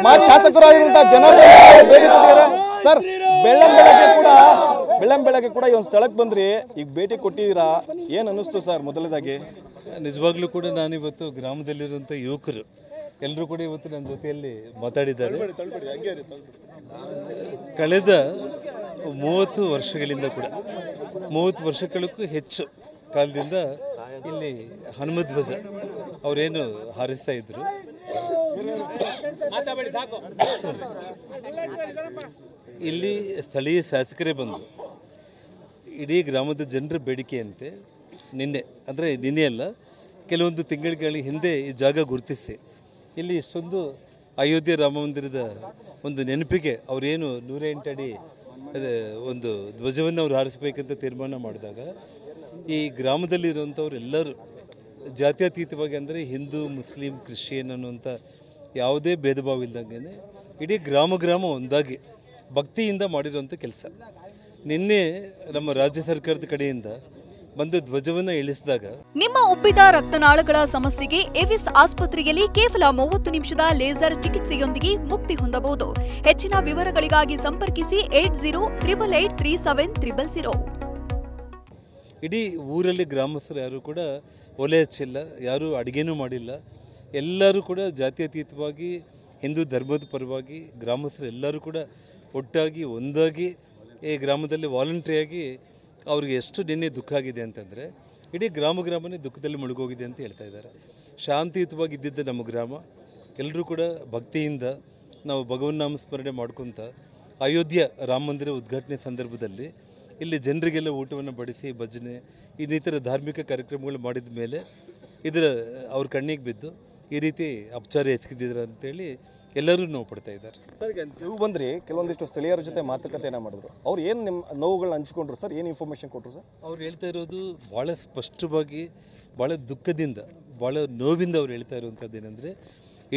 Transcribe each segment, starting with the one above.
ಮಾಜಿ ಶಾಸಕರಾಗಿರುವಂತಹ ಜನರು ಭೇಟಿ ಕೊಟ್ಟಿದ್ದಾರೆ ಸರ್. ಬೆಳ್ಳಂಬೆಳಗ್ಗೆ ಕೂಡ ಈ ಒಂದು ಸ್ಥಳಕ್ಕೆ ಬಂದ್ರಿ, ಈಗ ಭೇಟಿ ಕೊಟ್ಟಿದ್ದೀರಾ, ಏನು ಅನ್ನಿಸ್ತು ಸರ್? ಮೊದಲನೇದಾಗಿ ನಿಜವಾಗ್ಲೂ ಕೂಡ ನಾನಿವತ್ತು ಗ್ರಾಮದಲ್ಲಿರುವಂಥ ಯುವಕರು ಎಲ್ಲರೂ ಕೂಡ ಇವತ್ತು ನನ್ನ ಜೊತೆಯಲ್ಲಿ ಮಾತಾಡಿದ್ದಾರೆ. ಕಳೆದ 30 ವರ್ಷಗಳಿಂದ ಕೂಡ 30 ವರ್ಷಕ್ಕೂ ಹೆಚ್ಚು ಕಾಲದಿಂದ ಇಲ್ಲಿ ಹನುಮದ್ ಧ್ವಜ ಅವರೇನು ಹಾರಿಸ್ತಾ ಇದ್ರು. ಇಲ್ಲಿ ಸ್ಥಳೀಯ ಶಾಸಕರೇ ಬಂದು ಇಡೀ ಗ್ರಾಮದ ಜನರ ಬೇಡಿಕೆಯಂತೆ ನಿನ್ನೆ ಅಲ್ಲ, ಕೆಲವೊಂದು ತಿಂಗಳ ಹಿಂದೆ ಈ ಜಾಗ ಗುರುತಿಸಿ ಇಲ್ಲಿ ಇಷ್ಟೊಂದು ಅಯೋಧ್ಯೆ ರಾಮ ಮಂದಿರದ ಒಂದು ನೆನಪಿಗೆ ಅವರೇನು 108 ಅಡಿ ಒಂದು ಧ್ವಜವನ್ನು ಅವ್ರು ಹಾರಿಸಬೇಕಂತ ತೀರ್ಮಾನ ಮಾಡಿದಾಗ ಈ ಗ್ರಾಮದಲ್ಲಿರುವಂಥವ್ರು ಎಲ್ಲರೂ ಜಾತ್ಯತೀತವಾಗಿ, ಅಂದರೆ ಹಿಂದೂ ಮುಸ್ಲಿಂ ಕ್ರಿಶ್ಚಿಯನ್ ಅನ್ನುವಂಥ ಯಾವುದೇ ಭೇದ ಭಾವ ಇಲ್ದಂಗೆ ಇಡೀ ಗ್ರಾಮ ಒಂದಾಗಿ ಭಕ್ತಿಯಿಂದ ಮಾಡಿರುವಂಥ ಕೆಲಸ. ನಿನ್ನೆ ನಮ್ಮ ರಾಜ್ಯ ಸರ್ಕಾರದ ಕಡೆಯಿಂದ ಬಂದು ಧ್ವಜವನ್ನು ಇಳಿಸಿದಾಗ ನಿಮ್ಮ ಉಬ್ಬಿದ ರಕ್ತನಾಳಗಳ ಸಮಸ್ಯೆಗೆ ಎವಿಸ್ ಆಸ್ಪತ್ರೆಯಲ್ಲಿ ಕೇವಲ 30 ನಿಮಿಷದ ಲೇಸರ್ ಚಿಕಿತ್ಸೆಯೊಂದಿಗೆ ಮುಕ್ತಿ ಹೊಂದಬಹುದು. ಹೆಚ್ಚಿನ ವಿವರಗಳಿಗಾಗಿ ಸಂಪರ್ಕಿಸಿ 8088837300. ಇಡೀ ಊರಲ್ಲಿ ಗ್ರಾಮಸ್ಥರು ಯಾರು ಕೂಡ ಒಲೆ ಹಚ್ಚಿಲ್ಲ, ಯಾರೂ ಅಡುಗೆನೂ ಮಾಡಿಲ್ಲ. ಎಲ್ಲರೂ ಕೂಡ ಜಾತ್ಯತೀತವಾಗಿ ಹಿಂದೂ ಧರ್ಮದ ಪರವಾಗಿ ಗ್ರಾಮಸ್ಥರು ಎಲ್ಲರೂ ಕೂಡ ಒಟ್ಟಾಗಿ ಒಂದಾಗಿ ಈ ಗ್ರಾಮದಲ್ಲಿ ವಾಲಂಟ್ರಿಯಾಗಿ ಅವ್ರಿಗೆ ಎಷ್ಟು ನಿನ್ನೆ ದುಃಖ ಆಗಿದೆ ಅಂತಂದರೆ ಇಡೀ ಗ್ರಾಮನೇ ದುಃಖದಲ್ಲಿ ಮುಳುಗೋಗಿದೆ ಅಂತ ಹೇಳ್ತಾ ಇದ್ದಾರೆ. ಶಾಂತಿಯುತವಾಗಿ ಇದ್ದಿದ್ದ ನಮ್ಮ ಗ್ರಾಮ ಎಲ್ಲರೂ ಕೂಡ ಭಕ್ತಿಯಿಂದ ನಾವು ಭಗವನ್ ನಾಮ ಸ್ಮರಣೆ ಮಾಡ್ಕೊತ ಅಯೋಧ್ಯೆ ರಾಮ ಮಂದಿರ ಉದ್ಘಾಟನೆ ಸಂದರ್ಭದಲ್ಲಿ ಇಲ್ಲಿ ಜನರಿಗೆಲ್ಲ ಊಟವನ್ನು ಬಡಿಸಿ ಭಜನೆ ಇನ್ನಿತರ ಧಾರ್ಮಿಕ ಕಾರ್ಯಕ್ರಮಗಳು ಮಾಡಿದ ಮೇಲೆ ಅವ್ರ ಕಣ್ಣಿಗೆ ಬಿದ್ದು ಈ ರೀತಿ ಅಪಚಾರ ಎಸಗಿದ್ರು ಅಂತೇಳಿ ಎಲ್ಲರೂ ನೋವು ಪಡ್ತಾ ಇದ್ದಾರೆ. ಸರ್, ಈಗ ನೀವು ಬಂದ್ರಿ, ಕೆಲವೊಂದಿಷ್ಟು ಸ್ಥಳೀಯರ ಜೊತೆ ಮಾತುಕತೆಯನ್ನು ಮಾಡಿದ್ರು. ಅವ್ರು ಏನು ನಿಮ್ಮ ನೋವುಗಳನ್ನ ಹಂಚ್ಕೊಂಡ್ರು ಸರ್? ಏನು ಇನ್ಫಾರ್ಮೇಷನ್ ಕೊಟ್ಟರು ಸರ್? ಅವ್ರು ಹೇಳ್ತಾ ಇರೋದು ಭಾಳ ಸ್ಪಷ್ಟವಾಗಿ, ಭಾಳ ದುಃಖದಿಂದ, ಭಾಳ ನೋವಿಂದ ಅವ್ರು ಹೇಳ್ತಾ ಇರುವಂಥದ್ದು ಏನಂದರೆ,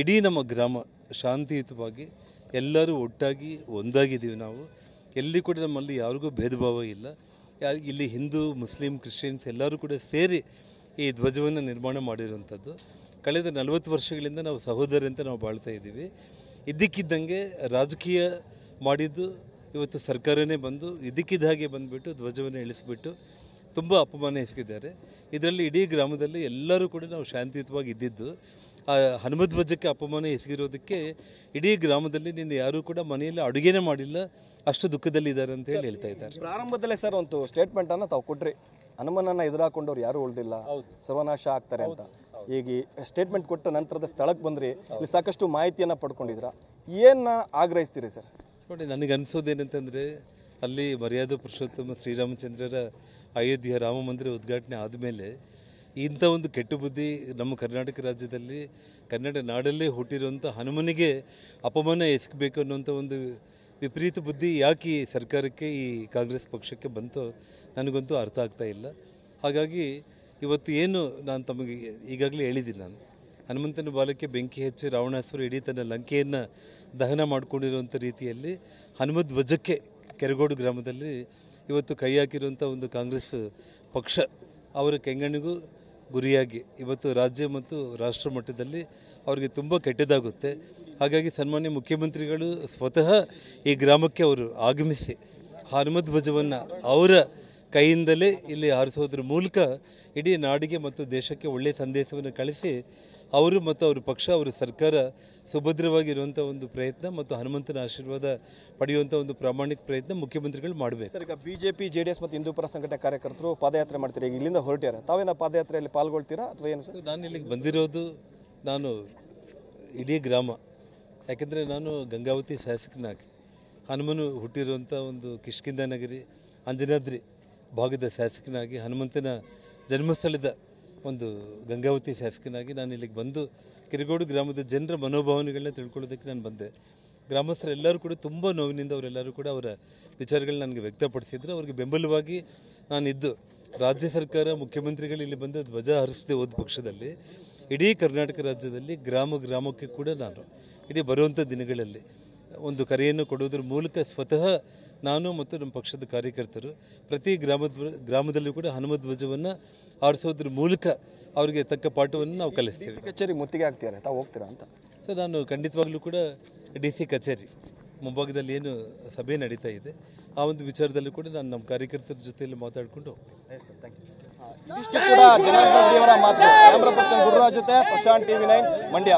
ಇಡೀ ನಮ್ಮ ಗ್ರಾಮ ಶಾಂತಿಯುತವಾಗಿ ಎಲ್ಲರೂ ಒಟ್ಟಾಗಿ ಒಂದಾಗಿದ್ದೀವಿ. ನಾವು ಎಲ್ಲಿ ಕೂಡ ನಮ್ಮಲ್ಲಿ ಯಾರಿಗೂ ಭೇದ ಭಾವ ಇಲ್ಲ. ಇಲ್ಲಿ ಹಿಂದೂ ಮುಸ್ಲಿಂ ಕ್ರಿಶ್ಚಿಯನ್ಸ್ ಎಲ್ಲರೂ ಕೂಡ ಸೇರಿ ಈ ಧ್ವಜವನ್ನು ನಿರ್ಮಾಣ ಮಾಡಿರುವಂಥದ್ದು. ಕಳೆದ 40 ವರ್ಷಗಳಿಂದ ನಾವು ಸಹೋದರಂತ ನಾವು ಬಾಳ್ತಾ ಇದ್ದೀವಿ. ಇದ್ದಕ್ಕಿದ್ದಂಗೆ ರಾಜಕೀಯ ಮಾಡಿದ್ದು ಇವತ್ತು ಸರ್ಕಾರನೇ ಬಂದು ಇದ್ದಕ್ಕಿದ್ದ ಹಾಗೆ ಬಂದುಬಿಟ್ಟು ಧ್ವಜವನ್ನು ಇಳಿಸಿಬಿಟ್ಟು ತುಂಬ ಅಪಮಾನ ಎಸಗಿದ್ದಾರೆ. ಇದರಲ್ಲಿ ಇಡೀ ಗ್ರಾಮದಲ್ಲಿ ಎಲ್ಲರೂ ಕೂಡ ನಾವು ಶಾಂತಿಯುತವಾಗಿ ಇದ್ದಿದ್ದು. ಆ ಹನುಮದ್ ಧ್ವಜಕ್ಕೆ ಅಪಮಾನ ಎಸಗಿರೋದಕ್ಕೆ ಇಡೀ ಗ್ರಾಮದಲ್ಲಿ ನಿನ್ನೆ ಯಾರೂ ಕೂಡ ಮನೆಯಲ್ಲಿ ಅಡುಗೆನೇ ಮಾಡಿಲ್ಲ, ಅಷ್ಟು ದುಃಖದಲ್ಲಿದ್ದಾರೆ ಅಂತ ಹೇಳ್ತಾ ಇದ್ದಾರೆ. ಪ್ರಾರಂಭದಲ್ಲೇ ಸರ್ ಒಂದು ಸ್ಟೇಟ್ಮೆಂಟನ್ನು ತಾವು ಕೊಟ್ರಿ, ಹನುಮನನ್ನು ಎದುರಾಕೊಂಡವ್ರು ಯಾರೂ ಉಳಿದಿಲ್ಲ, ಸರ್ವನಾಶ ಆಗ್ತಾರೆ ಅಂತ. ಈಗ ಸ್ಟೇಟ್ಮೆಂಟ್ ಕೊಟ್ಟ ನಂತರದ ಸ್ಥಳಕ್ಕೆ ಬಂದ್ರಿ, ಇಲ್ಲಿ ಸಾಕಷ್ಟು ಮಾಹಿತಿಯನ್ನು ಪಡ್ಕೊಂಡಿದ್ರ, ಏನು ಆಗ್ರಹಿಸ್ತೀರಿ ಸರ್? ನೋಡಿ, ನನಗೆ ಅನಿಸೋದೇನಂತಂದರೆ, ಅಲ್ಲಿ ಮರ್ಯಾದಾ ಪುರುಷೋತ್ತಮ ಶ್ರೀರಾಮಚಂದ್ರರ ಅಯೋಧ್ಯೆ ರಾಮ ಮಂದಿರ ಉದ್ಘಾಟನೆ ಆದಮೇಲೆ ಇಂಥ ಒಂದು ಕೆಟ್ಟ ಬುದ್ಧಿ ನಮ್ಮ ಕರ್ನಾಟಕ ರಾಜ್ಯದಲ್ಲಿ, ಕನ್ನಡ ನಾಡಲ್ಲೇ ಹುಟ್ಟಿರುವಂಥ ಹನುಮನಿಗೆ ಅಪಮಾನ ಎಸಗಬೇಕು ಅನ್ನುವಂಥ ಒಂದು ವಿಪರೀತ ಬುದ್ಧಿ ಯಾಕೆ ಈ ಸರ್ಕಾರಕ್ಕೆ, ಈ ಕಾಂಗ್ರೆಸ್ ಪಕ್ಷಕ್ಕೆ ಬಂತೋ ನನಗಂತೂ ಅರ್ಥ ಆಗ್ತಾ ಇಲ್ಲ. ಹಾಗಾಗಿ ಇವತ್ತು ಏನು ನಾನು ತಮಗೆ ಈಗಾಗಲೇ ಹೇಳಿದ್ದೀನಿ, ನಾನು ಹನುಮಂತನ ಬಾಲಕ್ಕೆ ಬೆಂಕಿ ಹಚ್ಚಿ ರಾವಣಾಸುರ ಇಡೀ ತನ್ನ ಲಂಕೆಯನ್ನು ದಹನ ಮಾಡಿಕೊಂಡಿರುವಂಥ ರೀತಿಯಲ್ಲಿ ಹನುಮದ್ ಧ್ವಜಕ್ಕೆ ಕೆರಗೋಡು ಗ್ರಾಮದಲ್ಲಿ ಇವತ್ತು ಕೈ ಹಾಕಿರುವಂಥ ಒಂದು ಕಾಂಗ್ರೆಸ್ ಪಕ್ಷ ಅವರ ಕೆಂಗಣ್ಣಿಗೂ ಗುರಿಯಾಗಿ ಇವತ್ತು ರಾಜ್ಯ ಮತ್ತು ರಾಷ್ಟ್ರ ಮಟ್ಟದಲ್ಲಿ ಅವರಿಗೆ ತುಂಬ ಕೆಟ್ಟದಾಗುತ್ತೆ. ಹಾಗಾಗಿ ಸನ್ಮಾನ್ಯ ಮುಖ್ಯಮಂತ್ರಿಗಳು ಸ್ವತಃ ಈ ಗ್ರಾಮಕ್ಕೆ ಅವರು ಆಗಮಿಸಿ ಹನುಮದ್ ಧ್ವಜವನ್ನು ಅವರ ಕೈಯಿಂದಲೇ ಇಲ್ಲಿ ಹಾರಿಸೋದ್ರ ಮೂಲಕ ಇಡೀ ನಾಡಿಗೆ ಮತ್ತು ದೇಶಕ್ಕೆ ಒಳ್ಳೆಯ ಸಂದೇಶವನ್ನು ಕಳಿಸಿ ಅವರು ಮತ್ತು ಅವ್ರ ಪಕ್ಷ, ಅವರ ಸರ್ಕಾರ ಸುಭದ್ರವಾಗಿರುವಂಥ ಒಂದು ಪ್ರಯತ್ನ ಮತ್ತು ಹನುಮಂತನ ಆಶೀರ್ವಾದ ಪಡೆಯುವಂಥ ಒಂದು ಪ್ರಾಮಾಣಿಕ ಪ್ರಯತ್ನ ಮುಖ್ಯಮಂತ್ರಿಗಳು ಮಾಡಬೇಕು. ಸರ್, ಈಗ ಬಿಜೆಪಿ, JDS ಮತ್ತು ಹಿಂದೂಪರ ಸಂಘಟನೆ ಕಾರ್ಯಕರ್ತರು ಪಾದಯಾತ್ರೆ ಮಾಡ್ತೀರಾ, ಈಗ ಇಲ್ಲಿಂದ ಹೊರಟ್ಯಾರ, ತಾವೇನೋ ಪಾದಯಾತ್ರೆಯಲ್ಲಿ ಪಾಲ್ಗೊಳ್ತೀರಾ ಅಥವಾ ಏನು ಸರ್? ನಾನು ಇಲ್ಲಿಗೆ ಬಂದಿರೋದು, ನಾನು ಇಡೀ ಗ್ರಾಮ, ಯಾಕೆಂದರೆ ನಾನು ಗಂಗಾವತಿ ಶಾಸಕನಾಗಿ, ಹನುಮನು ಹುಟ್ಟಿರುವಂಥ ಒಂದು ಕಿಷ್ಕಿಂಧ ನಗರಿ ಅಂಜನಾದ್ರಿ ಭಾಗದ ಶಾಸಕನಾಗಿ, ಹನುಮಂತನ ಜನ್ಮಸ್ಥಳದ ಒಂದು ಗಂಗಾವತಿ ಶಾಸಕನಾಗಿ ನಾನು ಇಲ್ಲಿಗೆ ಬಂದು ಕೆರಗೋಡು ಗ್ರಾಮದ ಜನರ ಮನೋಭಾವನೆಗಳನ್ನ ತಿಳ್ಕೊಳ್ಳೋದಕ್ಕೆ ನಾನು ಬಂದೆ. ಗ್ರಾಮಸ್ಥರೆಲ್ಲರೂ ಕೂಡ ತುಂಬ ನೋವಿನಿಂದ ಅವರೆಲ್ಲರೂ ಕೂಡ ಅವರ ವಿಚಾರಗಳನ್ನ ನನಗೆ ವ್ಯಕ್ತಪಡಿಸಿದ್ರು. ಅವ್ರಿಗೆ ಬೆಂಬಲವಾಗಿ ನಾನಿದ್ದು ರಾಜ್ಯ ಸರ್ಕಾರ ಮುಖ್ಯಮಂತ್ರಿಗಳು ಇಲ್ಲಿ ಬಂದು ಧ್ವಜ ಹಾರಿಸದೆ ಹೋದ ಪಕ್ಷದಲ್ಲಿ ಇಡೀ ಕರ್ನಾಟಕ ರಾಜ್ಯದಲ್ಲಿ ಗ್ರಾಮಕ್ಕೆ ಕೂಡ ನಾನು ಇಡೀ ಬರುವಂಥ ದಿನಗಳಲ್ಲಿ ಒಂದು ಕರೆಯನ್ನು ಕೊಡುವುದರ ಮೂಲಕ ಸ್ವತಃ ನಾನು ಮತ್ತು ನಮ್ಮ ಪಕ್ಷದ ಕಾರ್ಯಕರ್ತರು ಪ್ರತಿ ಗ್ರಾಮದಲ್ಲೂ ಕೂಡ ಹನುಮದ್ ಧ್ವಜವನ್ನು ಹಾರಿಸೋದ್ರ ಮೂಲಕ ಅವರಿಗೆ ತಕ್ಕ ಪಾಠವನ್ನು ನಾವು ಕಲಿಸ್ತೀವಿ. ಕಚೇರಿ ಮುತ್ತಿಗೆ ಆಗ್ತೀರಾ, ತಾವು ಹೋಗ್ತೀರಾ ಅಂತ? ಸರ್, ನಾನು ಖಂಡಿತವಾಗ್ಲೂ ಕೂಡ DC ಕಚೇರಿ ಮುಂಭಾಗದಲ್ಲಿ ಏನು ಸಭೆ ನಡೀತಾ ಇದೆ ಆ ಒಂದು ವಿಚಾರದಲ್ಲಿ ಕೂಡ ನಾನು ನಮ್ಮ ಕಾರ್ಯಕರ್ತರ ಜೊತೆಯಲ್ಲಿ ಮಾತಾಡ್ಕೊಂಡು ಹೋಗ್ತೀನಿ. ಇದಿಷ್ಟು ಕೂಡ ಜನಾರ್ದನ್ ರೆಡ್ಡಿ ಅವರ ಮಾತು. ಕ್ಯಾಮ್ರಾ ಪರ್ಸನ್ ಗುರುರಾಜ್ ಜೊತೆ ಪ್ರಶಾಂತ್, TV9 ಮಂಡ್ಯ.